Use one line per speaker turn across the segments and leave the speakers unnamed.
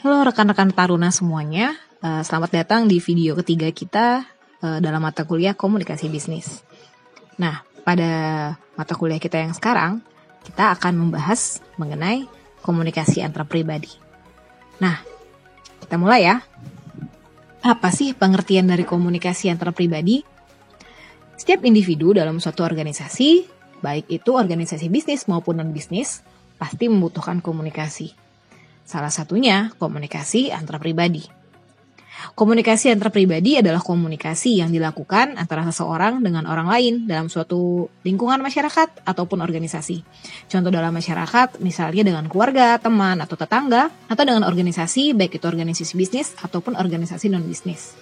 Halo rekan-rekan Taruna semuanya, selamat datang di video ketiga kita dalam mata kuliah komunikasi bisnis. Nah, pada mata kuliah kita yang sekarang, kita akan membahas mengenai komunikasi antar pribadi. Nah, kita mulai ya. Apa sih pengertian dari komunikasi antar pribadi? Setiap individu dalam suatu organisasi, baik itu organisasi bisnis maupun non-bisnis, pasti membutuhkan komunikasi. Salah satunya komunikasi antar pribadi. Komunikasi antar pribadi adalah komunikasi yang dilakukan antara seseorang dengan orang lain dalam suatu lingkungan masyarakat ataupun organisasi. Contoh dalam masyarakat misalnya dengan keluarga, teman, atau tetangga, atau dengan organisasi baik itu organisasi bisnis ataupun organisasi non-bisnis.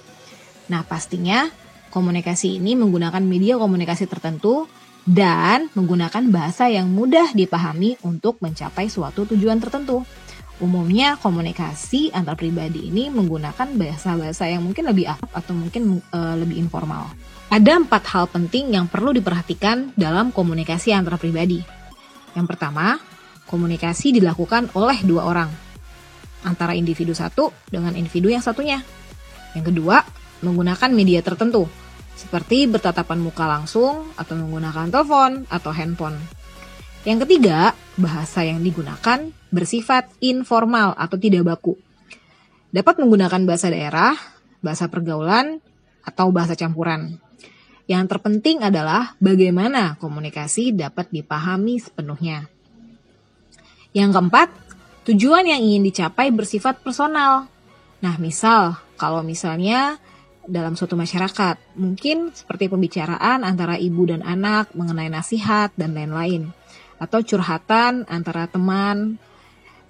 Nah, pastinya komunikasi ini menggunakan media komunikasi tertentu dan menggunakan bahasa yang mudah dipahami untuk mencapai suatu tujuan tertentu. Umumnya komunikasi antar pribadi ini menggunakan bahasa-bahasa yang mungkin lebih akrab atau mungkin lebih informal. Ada 4 hal penting yang perlu diperhatikan dalam komunikasi antar pribadi. Yang pertama, komunikasi dilakukan oleh 2 orang, antara individu satu dengan individu yang satunya. Yang kedua, menggunakan media tertentu, seperti bertatapan muka langsung atau menggunakan telepon atau handphone. Yang ketiga, bahasa yang digunakan bersifat informal atau tidak baku. Dapat menggunakan bahasa daerah, bahasa pergaulan, atau bahasa campuran. Yang terpenting adalah bagaimana komunikasi dapat dipahami sepenuhnya. Yang keempat, tujuan yang ingin dicapai bersifat personal. Nah, kalau misalnya dalam suatu masyarakat, mungkin seperti pembicaraan antara ibu dan anak mengenai nasihat dan lain-lain. Atau curhatan antara teman.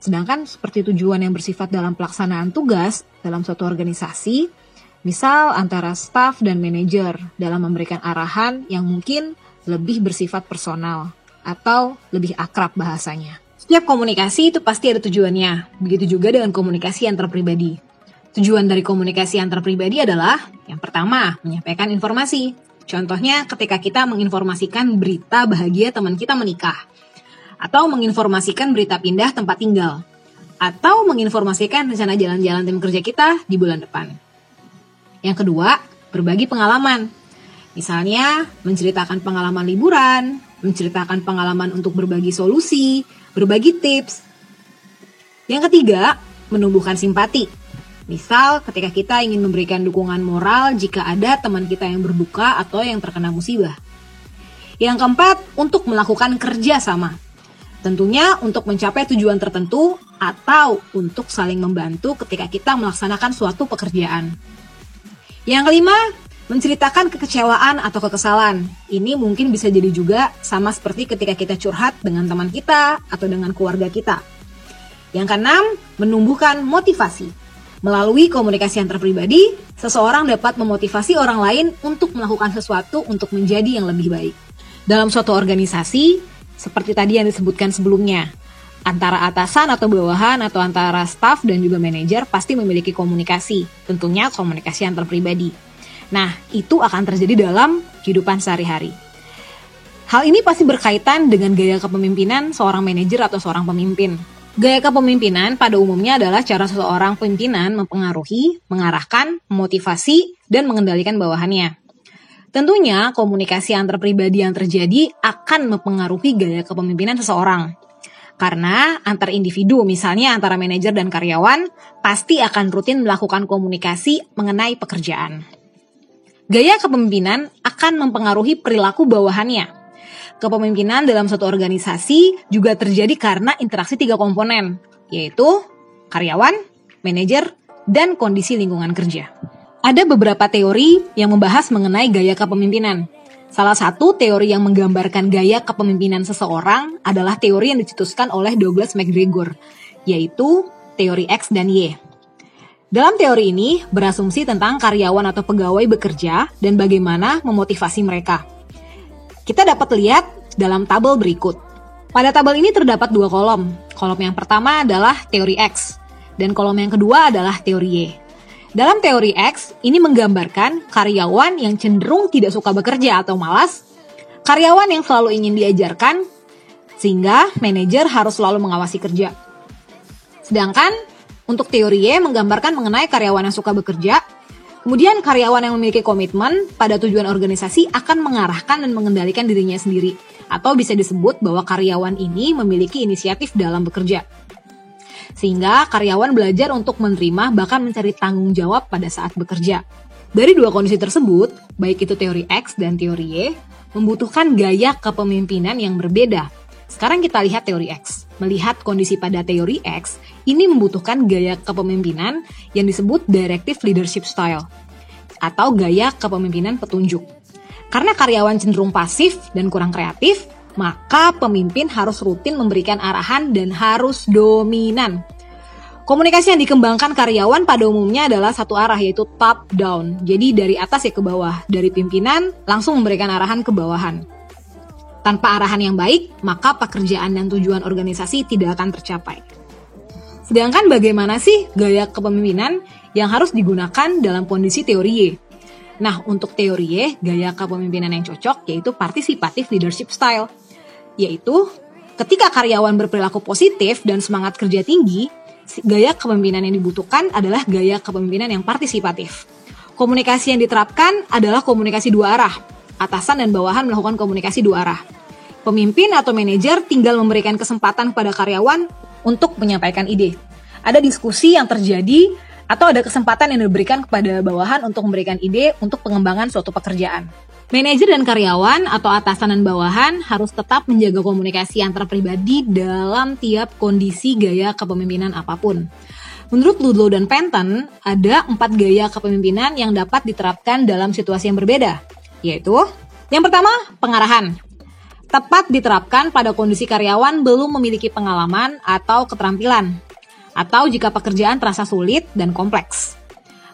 Sedangkan seperti tujuan yang bersifat dalam pelaksanaan tugas dalam suatu organisasi, misal antara staf dan manajer dalam memberikan arahan yang mungkin lebih bersifat personal atau lebih akrab bahasanya. Setiap komunikasi itu pasti ada tujuannya, begitu juga dengan komunikasi antar pribadi. Tujuan dari komunikasi antar pribadi adalah yang pertama, menyampaikan informasi. Contohnya ketika kita menginformasikan berita bahagia teman kita menikah, atau menginformasikan berita pindah tempat tinggal, atau menginformasikan rencana jalan-jalan tim kerja kita di bulan depan. Yang kedua, berbagi pengalaman. Misalnya, menceritakan pengalaman liburan, menceritakan pengalaman untuk berbagi solusi, berbagi tips. Yang ketiga, menumbuhkan simpati. Misal, ketika kita ingin memberikan dukungan moral jika ada teman kita yang berduka atau yang terkena musibah. Yang keempat, untuk melakukan kerja sama. Tentunya untuk mencapai tujuan tertentu atau untuk saling membantu ketika kita melaksanakan suatu pekerjaan. Yang kelima, menceritakan kekecewaan atau kekesalan. Ini mungkin bisa jadi juga sama seperti ketika kita curhat dengan teman kita atau dengan keluarga kita. Yang keenam, menumbuhkan motivasi. Melalui komunikasi antar pribadi, seseorang dapat memotivasi orang lain untuk melakukan sesuatu untuk menjadi yang lebih baik. Dalam suatu organisasi, seperti tadi yang disebutkan sebelumnya, antara atasan atau bawahan atau antara staf dan juga manajer pasti memiliki komunikasi, tentunya komunikasi antar pribadi. Nah, itu akan terjadi dalam kehidupan sehari-hari. Hal ini pasti berkaitan dengan gaya kepemimpinan seorang manajer atau seorang pemimpin. Gaya kepemimpinan pada umumnya adalah cara seseorang pimpinan mempengaruhi, mengarahkan, memotivasi, dan mengendalikan bawahannya. Tentunya komunikasi antar pribadi yang terjadi akan mempengaruhi gaya kepemimpinan seseorang. Karena antar individu, misalnya antara manajer dan karyawan, pasti akan rutin melakukan komunikasi mengenai pekerjaan. Gaya kepemimpinan akan mempengaruhi perilaku bawahannya. Kepemimpinan dalam suatu organisasi juga terjadi karena interaksi 3 komponen, yaitu karyawan, manajer, dan kondisi lingkungan kerja. Ada beberapa teori yang membahas mengenai gaya kepemimpinan. Salah satu teori yang menggambarkan gaya kepemimpinan seseorang adalah teori yang dicetuskan oleh Douglas McGregor, yaitu teori X dan Y. Dalam teori ini berasumsi tentang karyawan atau pegawai bekerja dan bagaimana memotivasi mereka. Kita dapat lihat dalam tabel berikut. Pada tabel ini terdapat 2 kolom. Kolom yang pertama adalah teori X, dan kolom yang kedua adalah teori Y. Dalam teori X, ini menggambarkan karyawan yang cenderung tidak suka bekerja atau malas, karyawan yang selalu ingin diajarkan, sehingga manajer harus selalu mengawasi kerja. Sedangkan Untuk teori Y menggambarkan mengenai karyawan yang suka bekerja. Kemudian karyawan yang memiliki komitmen pada tujuan organisasi akan mengarahkan dan mengendalikan dirinya sendiri. Atau bisa disebut bahwa karyawan ini memiliki inisiatif dalam bekerja. Sehingga karyawan belajar untuk menerima bahkan mencari tanggung jawab pada saat bekerja. Dari dua kondisi tersebut, baik itu teori X dan teori Y, membutuhkan gaya kepemimpinan yang berbeda. Sekarang kita lihat teori X. Melihat kondisi pada teori X, ini membutuhkan gaya kepemimpinan yang disebut directive leadership style atau gaya kepemimpinan petunjuk. Karena karyawan cenderung pasif dan kurang kreatif, maka pemimpin harus rutin memberikan arahan dan harus dominan. Komunikasi yang dikembangkan karyawan pada umumnya adalah satu arah, yaitu top down. Jadi dari atas ya ke bawah, dari pimpinan langsung memberikan arahan ke bawahan. Tanpa arahan yang baik, maka pekerjaan dan tujuan organisasi tidak akan tercapai. Sedangkan bagaimana sih gaya kepemimpinan yang harus digunakan dalam kondisi teori Y? Nah, untuk teori Y, gaya kepemimpinan yang cocok yaitu participative leadership style. Yaitu ketika karyawan berperilaku positif dan semangat kerja tinggi, gaya kepemimpinan yang dibutuhkan adalah gaya kepemimpinan yang partisipatif. Komunikasi yang diterapkan adalah komunikasi dua arah. Atasan dan bawahan melakukan komunikasi dua arah. Pemimpin atau manajer tinggal memberikan kesempatan kepada karyawan untuk menyampaikan ide. Ada diskusi yang terjadi atau ada kesempatan yang diberikan kepada bawahan untuk memberikan ide untuk pengembangan suatu pekerjaan. Manajer dan karyawan atau atasan dan bawahan harus tetap menjaga komunikasi antar pribadi dalam tiap kondisi gaya kepemimpinan apapun. Menurut Ludlow dan Penton, ada 4 gaya kepemimpinan yang dapat diterapkan dalam situasi yang berbeda, yaitu yang pertama, pengarahan. Tepat diterapkan pada kondisi karyawan belum memiliki pengalaman atau keterampilan, atau jika pekerjaan terasa sulit dan kompleks.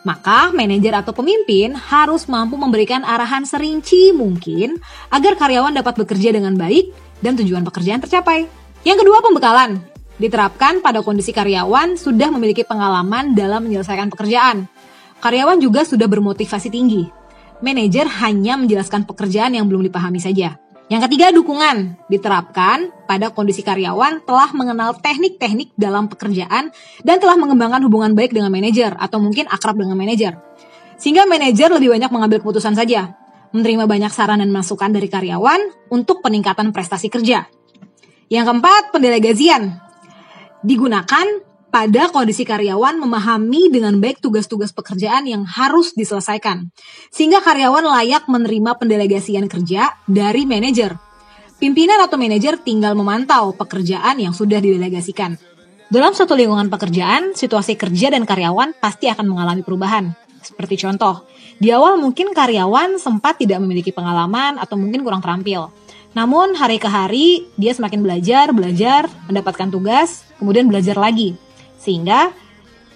Maka manajer atau pemimpin harus mampu memberikan arahan serinci mungkin agar karyawan dapat bekerja dengan baik dan tujuan pekerjaan tercapai. Yang kedua, pembekalan. Diterapkan pada kondisi karyawan sudah memiliki pengalaman dalam menyelesaikan pekerjaan. Karyawan juga sudah bermotivasi tinggi. Manajer hanya menjelaskan pekerjaan yang belum dipahami saja. Yang ketiga, dukungan. Diterapkan pada kondisi karyawan telah mengenal teknik-teknik dalam pekerjaan dan telah mengembangkan hubungan baik dengan manajer atau mungkin akrab dengan manajer. Sehingga manajer lebih banyak mengambil keputusan saja, menerima banyak saran dan masukan dari karyawan untuk peningkatan prestasi kerja. Yang keempat, pendelegasian. Digunakan pada kondisi karyawan memahami dengan baik tugas-tugas pekerjaan yang harus diselesaikan, sehingga karyawan layak menerima pendelegasian kerja dari manajer. Pimpinan atau manajer tinggal memantau pekerjaan yang sudah didelegasikan. Dalam suatu lingkungan pekerjaan, situasi kerja dan karyawan pasti akan mengalami perubahan. Seperti contoh, di awal mungkin karyawan sempat tidak memiliki pengalaman atau mungkin kurang terampil. Namun hari ke hari dia semakin belajar, mendapatkan tugas, kemudian belajar lagi. Sehingga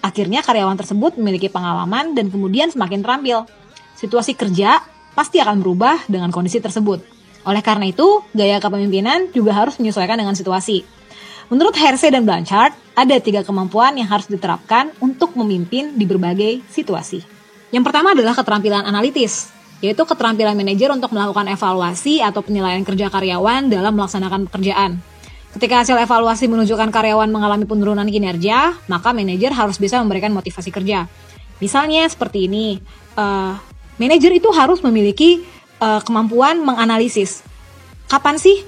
akhirnya karyawan tersebut memiliki pengalaman dan kemudian semakin terampil. Situasi kerja pasti akan berubah dengan kondisi tersebut. Oleh karena itu, gaya kepemimpinan juga harus menyesuaikan dengan situasi. Menurut Hersey dan Blanchard, ada 3 kemampuan yang harus diterapkan untuk memimpin di berbagai situasi. Yang pertama adalah keterampilan analitis, yaitu keterampilan manajer untuk melakukan evaluasi atau penilaian kerja karyawan dalam melaksanakan pekerjaan. Ketika hasil evaluasi menunjukkan karyawan mengalami penurunan kinerja, maka manajer harus bisa memberikan motivasi kerja. Misalnya seperti ini, manajer itu harus memiliki kemampuan menganalisis. Kapan sih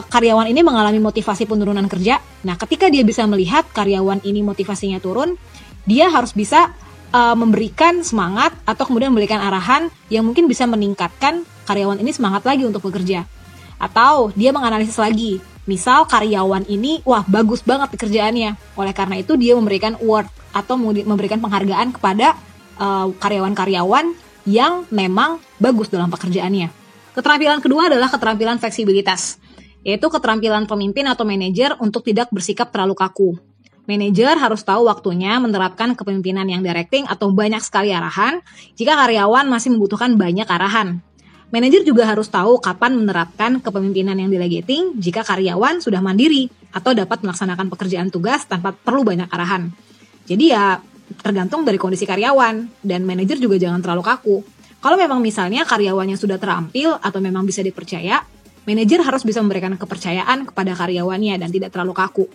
karyawan ini mengalami motivasi penurunan kerja? Nah, ketika dia bisa melihat karyawan ini motivasinya turun, dia harus bisa memberikan semangat atau kemudian memberikan arahan yang mungkin bisa meningkatkan karyawan ini semangat lagi untuk bekerja. Atau dia menganalisis lagi. Misal karyawan ini, wah bagus banget pekerjaannya. Oleh karena itu dia memberikan award atau memberikan penghargaan kepada karyawan-karyawan yang memang bagus dalam pekerjaannya. Keterampilan kedua adalah keterampilan fleksibilitas, yaitu keterampilan pemimpin atau manajer untuk tidak bersikap terlalu kaku. Manajer harus tahu waktunya menerapkan kepemimpinan yang directing atau banyak sekali arahan jika karyawan masih membutuhkan banyak arahan. Manajer juga harus tahu kapan menerapkan kepemimpinan yang delegating jika karyawan sudah mandiri atau dapat melaksanakan pekerjaan tugas tanpa perlu banyak arahan. Jadi ya tergantung dari kondisi karyawan, dan manajer juga jangan terlalu kaku. Kalau memang misalnya karyawannya sudah terampil atau memang bisa dipercaya, manajer harus bisa memberikan kepercayaan kepada karyawannya dan tidak terlalu kaku.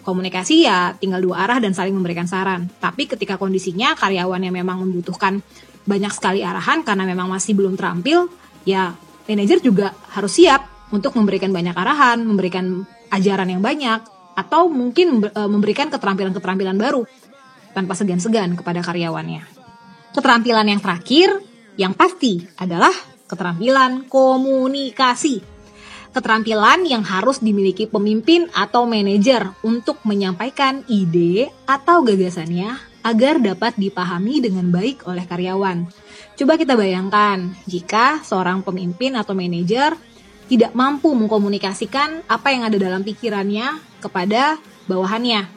Komunikasi ya tinggal dua arah dan saling memberikan saran. Tapi ketika kondisinya karyawan yang memang membutuhkan banyak sekali arahan karena memang masih belum terampil, ya manajer juga harus siap untuk memberikan banyak arahan, memberikan ajaran yang banyak, atau mungkin memberikan keterampilan-keterampilan baru tanpa segan-segan kepada karyawannya. Keterampilan yang terakhir, yang pasti adalah keterampilan komunikasi. Keterampilan yang harus dimiliki pemimpin atau manajer untuk menyampaikan ide atau gagasannya agar dapat dipahami dengan baik oleh karyawan. Coba kita bayangkan, jika seorang pemimpin atau manajer tidak mampu mengkomunikasikan apa yang ada dalam pikirannya kepada bawahannya.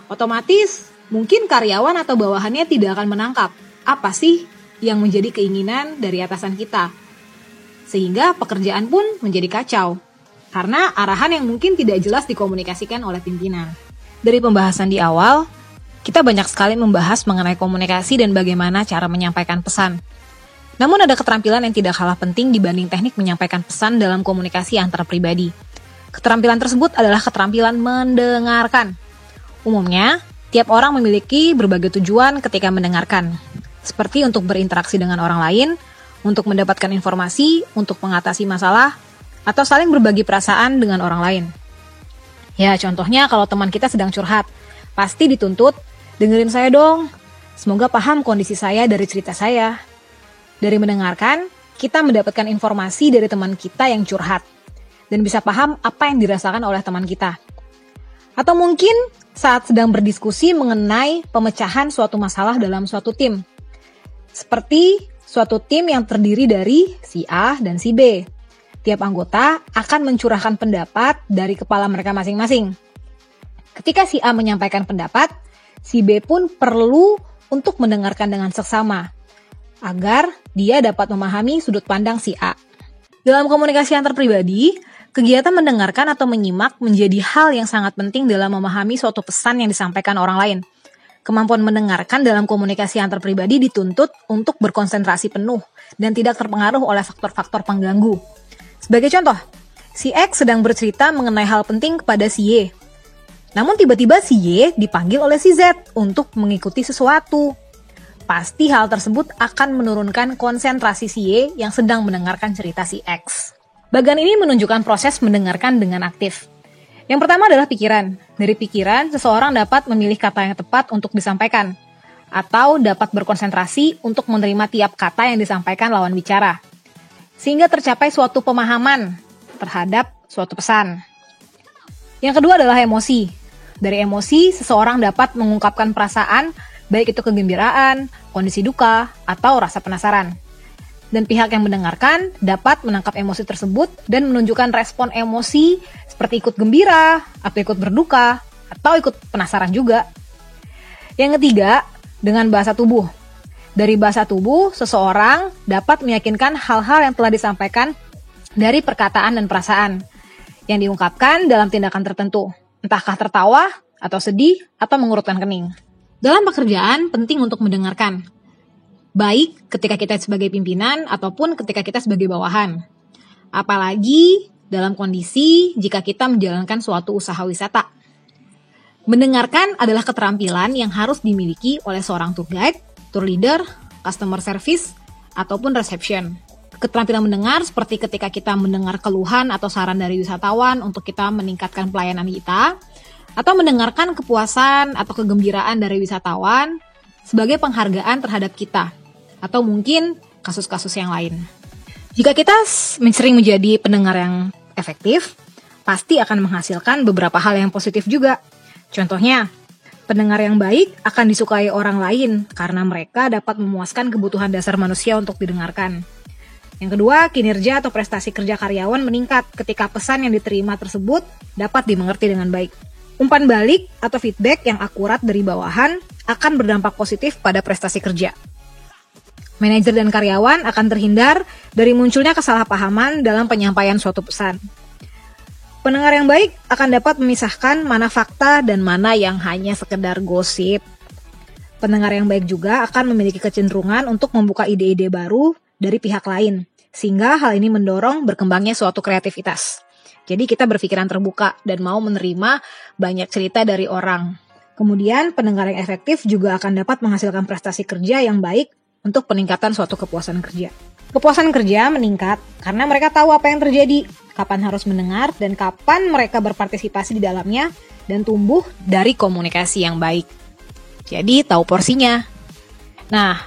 Otomatis, mungkin karyawan atau bawahannya tidak akan menangkap apa sih yang menjadi keinginan dari atasan kita. Sehingga pekerjaan pun menjadi kacau, karena arahan yang mungkin tidak jelas dikomunikasikan oleh pimpinan. Dari pembahasan di awal, kita banyak sekali membahas mengenai komunikasi dan bagaimana cara menyampaikan pesan. Namun ada keterampilan yang tidak kalah penting dibanding teknik menyampaikan pesan dalam komunikasi antar pribadi. Keterampilan tersebut adalah keterampilan mendengarkan. Umumnya, tiap orang memiliki berbagai tujuan ketika mendengarkan, seperti untuk berinteraksi dengan orang lain, untuk mendapatkan informasi, untuk mengatasi masalah, atau saling berbagi perasaan dengan orang lain. Ya, contohnya kalau teman kita sedang curhat, pasti dituntut, dengerin saya dong, semoga paham kondisi saya dari cerita saya. Dari mendengarkan, kita mendapatkan informasi dari teman kita yang curhat, dan bisa paham apa yang dirasakan oleh teman kita. Atau mungkin saat sedang berdiskusi mengenai pemecahan suatu masalah dalam suatu tim. Seperti suatu tim yang terdiri dari si A dan si B. Tiap anggota akan mencurahkan pendapat dari kepala mereka masing-masing. Ketika si A menyampaikan pendapat, si B pun perlu untuk mendengarkan dengan seksama, agar dia dapat memahami sudut pandang si A. Dalam komunikasi antar pribadi, kegiatan mendengarkan atau menyimak menjadi hal yang sangat penting dalam memahami suatu pesan yang disampaikan orang lain. Kemampuan mendengarkan dalam komunikasi antar pribadi dituntut untuk berkonsentrasi penuh dan tidak terpengaruh oleh faktor-faktor pengganggu. Sebagai contoh, si X sedang bercerita mengenai hal penting kepada si Y. Namun tiba-tiba si Y dipanggil oleh si Z untuk mengikuti sesuatu. Pasti hal tersebut akan menurunkan konsentrasi si Y yang sedang mendengarkan cerita si X. Bagian ini menunjukkan proses mendengarkan dengan aktif. Yang pertama adalah pikiran. Dari pikiran, seseorang dapat memilih kata yang tepat untuk disampaikan, atau dapat berkonsentrasi untuk menerima tiap kata yang disampaikan lawan bicara, sehingga tercapai suatu pemahaman terhadap suatu pesan. Yang kedua adalah emosi. Dari emosi, seseorang dapat mengungkapkan perasaan, baik itu kegembiraan, kondisi duka, atau rasa penasaran. Dan pihak yang mendengarkan dapat menangkap emosi tersebut dan menunjukkan respon emosi seperti ikut gembira, atau ikut berduka, atau ikut penasaran juga. Yang ketiga, dengan bahasa tubuh. Dari bahasa tubuh, seseorang dapat meyakinkan hal-hal yang telah disampaikan dari perkataan dan perasaan yang diungkapkan dalam tindakan tertentu, entahkah tertawa, atau sedih, atau mengurutkan kening. Dalam pekerjaan, penting untuk mendengarkan, baik ketika kita sebagai pimpinan ataupun ketika kita sebagai bawahan. Apalagi dalam kondisi jika kita menjalankan suatu usaha wisata. Mendengarkan adalah keterampilan yang harus dimiliki oleh seorang tour guide, tour leader, customer service, ataupun reception. Keterampilan mendengar seperti ketika kita mendengar keluhan atau saran dari wisatawan untuk kita meningkatkan pelayanan kita, atau mendengarkan kepuasan atau kegembiraan dari wisatawan sebagai penghargaan terhadap kita, atau mungkin kasus-kasus yang lain. Jika kita sering menjadi pendengar yang efektif, pasti akan menghasilkan beberapa hal yang positif juga. Contohnya, pendengar yang baik akan disukai orang lain karena mereka dapat memuaskan kebutuhan dasar manusia untuk didengarkan. Yang kedua, kinerja atau prestasi kerja karyawan meningkat ketika pesan yang diterima tersebut dapat dimengerti dengan baik. Umpan balik atau feedback yang akurat dari bawahan akan berdampak positif pada prestasi kerja. Manajer dan karyawan akan terhindar dari munculnya kesalahpahaman dalam penyampaian suatu pesan. Pendengar yang baik akan dapat memisahkan mana fakta dan mana yang hanya sekedar gosip. Pendengar yang baik juga akan memiliki kecenderungan untuk membuka ide-ide baru dari pihak lain, sehingga hal ini mendorong berkembangnya suatu kreativitas. Jadi kita berpikiran terbuka dan mau menerima banyak cerita dari orang. Kemudian pendengar yang efektif juga akan dapat menghasilkan prestasi kerja yang baik untuk peningkatan suatu kepuasan kerja. Kepuasan kerja meningkat karena mereka tahu apa yang terjadi, kapan harus mendengar, dan kapan mereka berpartisipasi di dalamnya dan tumbuh dari komunikasi yang baik. Jadi tahu porsinya. Nah,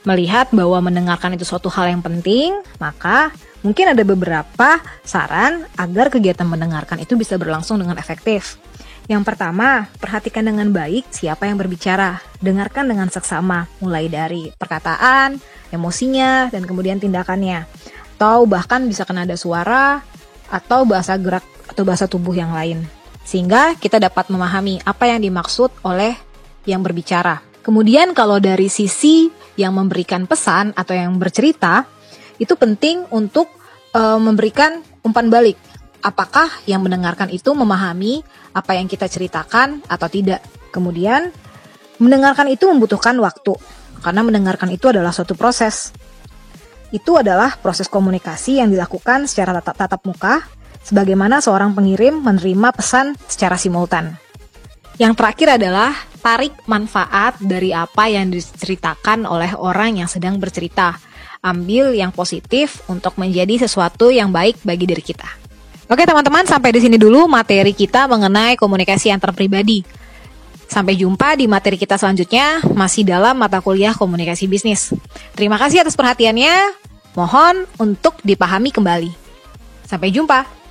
melihat bahwa mendengarkan itu suatu hal yang penting, maka mungkin ada beberapa saran agar kegiatan mendengarkan itu bisa berlangsung dengan efektif. Yang pertama, perhatikan dengan baik siapa yang berbicara. Dengarkan dengan seksama, mulai dari perkataan, emosinya, dan kemudian tindakannya. Atau bahkan bisa nada suara, atau bahasa gerak, atau bahasa tubuh yang lain. Sehingga kita dapat memahami apa yang dimaksud oleh yang berbicara. Kemudian kalau dari sisi yang memberikan pesan atau yang bercerita, itu penting untuk memberikan umpan balik. Apakah yang mendengarkan itu memahami apa yang kita ceritakan atau tidak. Kemudian, mendengarkan itu membutuhkan waktu, karena mendengarkan itu adalah suatu proses. Itu adalah proses komunikasi yang dilakukan secara tatap muka, sebagaimana seorang pengirim menerima pesan secara simultan. Yang terakhir adalah tarik manfaat dari apa yang diceritakan oleh orang yang sedang bercerita. Ambil yang positif untuk menjadi sesuatu yang baik bagi diri kita. Oke teman-teman, sampai di sini dulu materi kita mengenai komunikasi antar pribadi. Sampai jumpa di materi kita selanjutnya, masih dalam mata kuliah komunikasi bisnis. Terima kasih atas perhatiannya, mohon untuk dipahami kembali. Sampai jumpa.